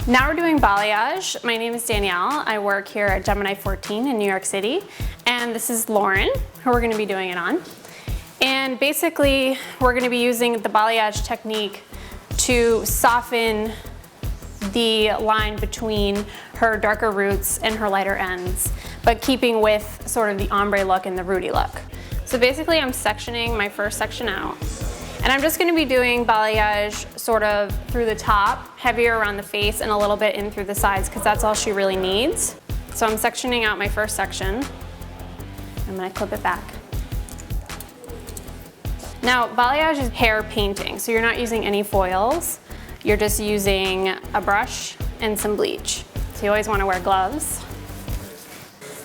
Now we're doing balayage. My name is Danielle. I work here at Gemini 14 in New York City. And this is Lauren, who we're gonna be doing it on. And basically, we're gonna be using the balayage technique to soften the line between her darker roots and her lighter ends, but keeping with sort of the ombre look and the rooty look. So basically, I'm sectioning my first section out. And I'm just gonna be doing balayage sort of through the top, heavier around the face, and a little bit in through the sides, because that's all she really needs. So I'm sectioning out my first section. I'm gonna clip it back. Now, balayage is hair painting, so you're not using any foils. You're just using a brush and some bleach. So you always wanna wear gloves.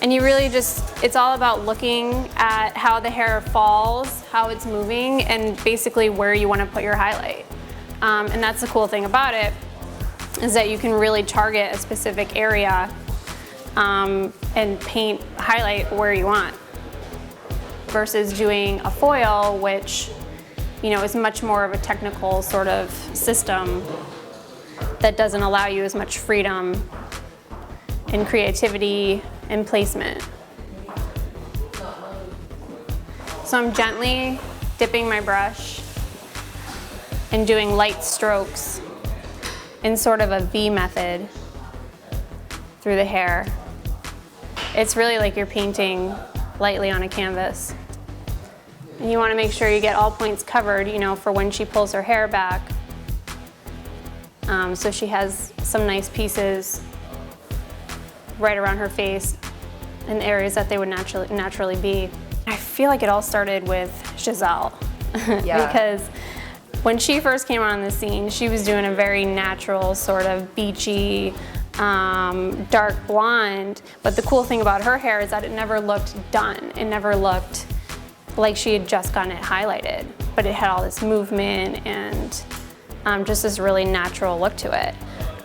And you really it's all about looking at how the hair falls, how it's moving, and basically where you want to put your highlight. And that's the cool thing about it, is that you can really target a specific area and highlight where you want. Versus doing a foil, which is much more of a technical sort of system that doesn't allow you as much freedom and creativity and placement. So I'm gently dipping my brush and doing light strokes in sort of a V method through the hair. It's really like you're painting lightly on a canvas. And you want to make sure you get all points covered, for when she pulls her hair back. So she has some nice pieces right around her face in the areas that they would naturally be. I feel like it all started with Giselle. Yeah. Because when she first came on the scene, she was doing a very natural, sort of beachy, dark blonde. But the cool thing about her hair is that it never looked done. It never looked like she had just gotten it highlighted. But it had all this movement and just this really natural look to it.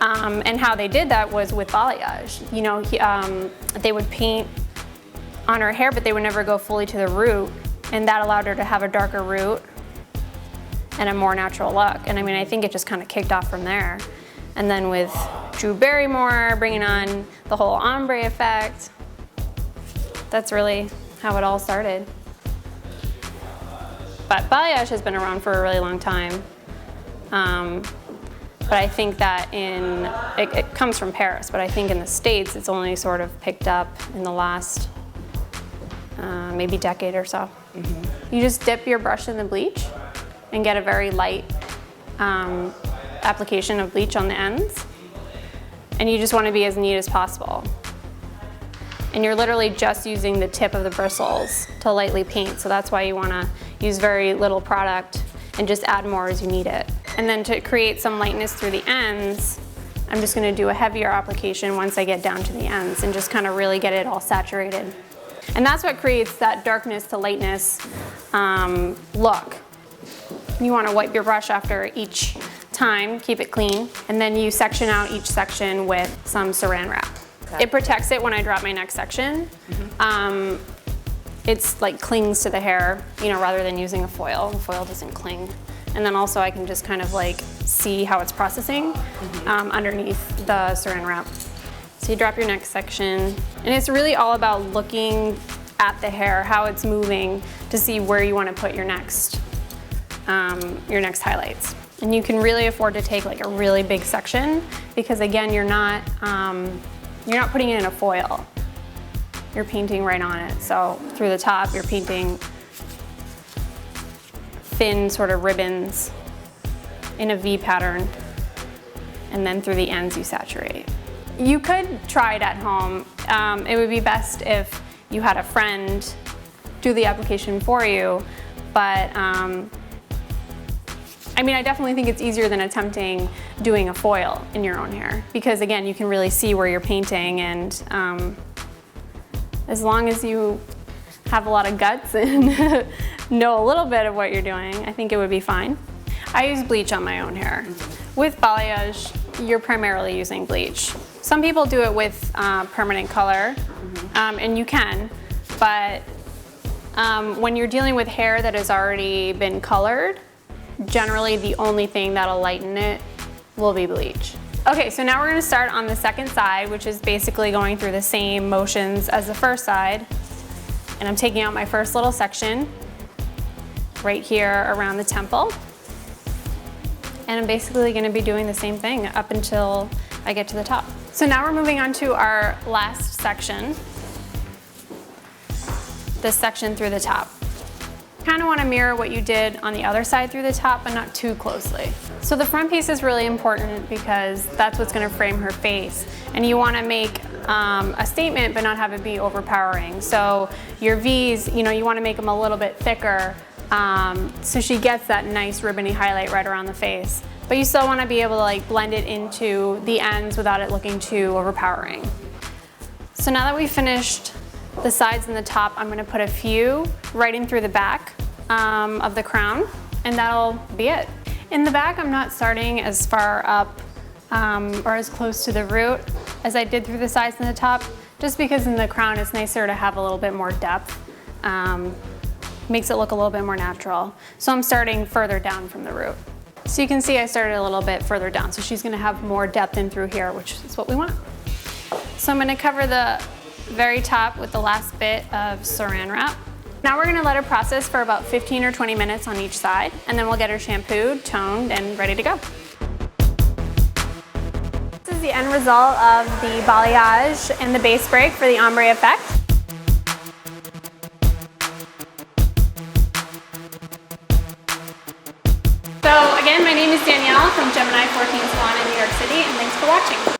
And how they did that was with balayage. They would paint on her hair, but they would never go fully to the root, and that allowed her to have a darker root and a more natural look. And I think it just kind of kicked off from there. And then with Drew Barrymore bringing on the whole ombre effect, that's really how it all started. But balayage has been around for a really long time. But I think that it comes from Paris, but I think in the States it's only sort of picked up in the last maybe decade or so. Mm-hmm. You just dip your brush in the bleach and get a very light application of bleach on the ends. And you just want to be as neat as possible. And you're literally just using the tip of the bristles to lightly paint, so that's why you want to use very little product and just add more as you need it. And then to create some lightness through the ends, I'm just gonna do a heavier application once I get down to the ends and just kind of really get it all saturated. And that's what creates that darkness to lightness look. You wanna wipe your brush after each time, keep it clean, and then you section out each section with some saran wrap. Okay. It protects it when I drop my next section. Mm-hmm. It's like clings to the hair, rather than using a foil. The foil doesn't cling. And then also I can just kind of like see how it's processing underneath the saran wrap. So you drop your next section. And it's really all about looking at the hair, how it's moving, to see where you want to put your next highlights. And you can really afford to take like a really big section, because again, you're not putting it in a foil. You're painting right on it. So through the top, you're painting thin sort of ribbons in a V pattern, and then through the ends you saturate. You could try it at home. It would be best if you had a friend do the application for you, but I definitely think it's easier than attempting doing a foil in your own hair, because again, you can really see where you're painting, and as long as you have a lot of guts and know a little bit of what you're doing, I think it would be fine. I use bleach on my own hair. With balayage, you're primarily using bleach. Some people do it with permanent color, and you can, but when you're dealing with hair that has already been colored, generally the only thing that'll lighten it will be bleach. Okay, so now we're gonna start on the second side, which is basically going through the same motions as the first side. And I'm taking out my first little section right here around the temple. And I'm basically gonna be doing the same thing up until I get to the top. So now we're moving on to our last section, this section through the top. Kind of want to mirror what you did on the other side through the top, but not too closely. So the front piece is really important because that's what's going to frame her face. And you want to make a statement, but not have it be overpowering. So your V's, you know, you want to make them a little bit thicker so she gets that nice ribbony highlight right around the face. But you still want to be able to like blend it into the ends without it looking too overpowering. So now that we've finished the sides and the top, I'm going to put a few right in through the back of the crown, and that'll be it. In the back, I'm not starting as far up or as close to the root as I did through the sides and the top, just because in the crown it's nicer to have a little bit more depth. Makes it look a little bit more natural. So I'm starting further down from the root. So you can see I started a little bit further down, so she's going to have more depth in through here, which is what we want. So I'm going to cover the very top with the last bit of saran wrap. Now we're going to let her process for about 15 or 20 minutes on each side, and then we'll get her shampooed, toned, and ready to go. This is the end result of the balayage and the base break for the ombre effect. So again, my name is Danielle from Gemini 14 Salon in New York City, and thanks for watching.